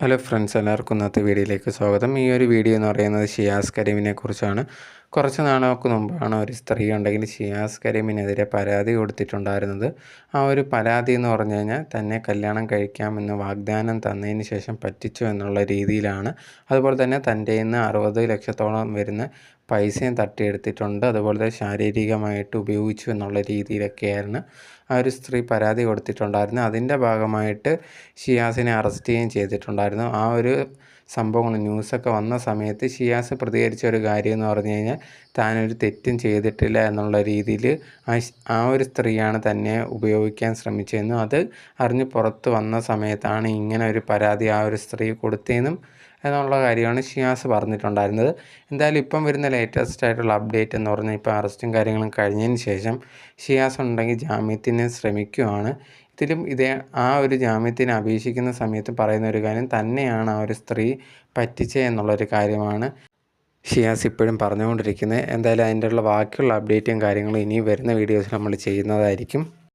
Hello friends, എല്ലാവർക്കും ഇന്നത്തെ വീഡിയോയിലേക്ക് സ്വാഗതം. ഈ ഒരു വീഡിയോ എന്ന് പറയുന്നത് ഷിയാസ് കരീമിനെ കുറിച്ചാണ്. കുറച്ച് നാളുകൾക്ക് മുമ്പാണ് ഒരു സ്ത്രീ ഉണ്ടെങ്കിൽ ഷിയാസ് കരീമിനെതിരെ പരാതി കൊടുത്തിട്ടുണ്ടായിരുന്നത്. ആ ഒരു പരാതി എന്ന് പറഞ്ഞു കഴിഞ്ഞാൽ തന്നെ കല്യാണം കഴിക്കാമെന്ന് വാഗ്ദാനം തന്നതിന് ശേഷം പറ്റിച്ചു എന്നുള്ള രീതിയിലാണ്. അതുപോലെ തന്നെ തൻ്റെ നിന്ന് 60 ലക്ഷത്തോളം വരുന്ന പൈസയും തട്ടിയെടുത്തിട്ടുണ്ട്. അതുപോലെ തന്നെ ശാരീരികമായിട്ട് ഉപയോഗിച്ചു എന്നുള്ള രീതിയിലൊക്കെയായിരുന്നു ആ ഒരു സ്ത്രീ പരാതി കൊടുത്തിട്ടുണ്ടായിരുന്നു. അതിൻ്റെ ഭാഗമായിട്ട് ഷിയാസിനെ അറസ്റ്റ് ചെയ്യുകയും ചെയ്തിട്ടുണ്ടായിരുന്നു. ആ ഒരു സംഭവങ്ങൾ ന്യൂസൊക്കെ വന്ന സമയത്ത് ഷിയാസ് പ്രതികരിച്ച ഒരു കാര്യം എന്ന് പറഞ്ഞു കഴിഞ്ഞാൽ താനൊരു തെറ്റും ചെയ്തിട്ടില്ല എന്നുള്ള രീതിയിൽ ആ ഒരു സ്ത്രീയാണ് തന്നെ ഉപയോഗിക്കാൻ ശ്രമിച്ചതെന്നും അത് അറിഞ്ഞ് പുറത്ത് വന്ന സമയത്താണ് ഇങ്ങനെ ഒരു പരാതി ആ ഒരു സ്ത്രീ കൊടുത്തതെന്നും എന്നുള്ള കാര്യമാണ് ഷിയാസ് പറഞ്ഞിട്ടുണ്ടായിരുന്നത്. എന്തായാലും ഇപ്പം വരുന്ന ലേറ്റസ്റ്റ് ആയിട്ടുള്ള അപ്ഡേറ്റ് എന്ന് പറഞ്ഞാൽ ഇപ്പോൾ അറസ്റ്റും കാര്യങ്ങളും കഴിഞ്ഞതിന് ശേഷം ഷിയാസ് ഉണ്ടെങ്കിൽ ജാമ്യത്തിന് ശ്രമിക്കുകയാണ്. ഇതിലും ആ ഒരു ജാമ്യത്തിന് അപേക്ഷിക്കുന്ന സമയത്ത് പറയുന്ന ഒരു കാര്യം തന്നെയാണ് ആ ഒരു സ്ത്രീ പറ്റിച്ചത് എന്നുള്ളൊരു കാര്യമാണ് ഷിയാസ് ഇപ്പോഴും പറഞ്ഞുകൊണ്ടിരിക്കുന്നത്. എന്തായാലും അതിൻ്റെ ഉള്ള ബാക്കിയുള്ള അപ്ഡേറ്റും കാര്യങ്ങളും ഇനി വരുന്ന വീഡിയോസിൽ നമ്മൾ ചെയ്യുന്നതായിരിക്കും.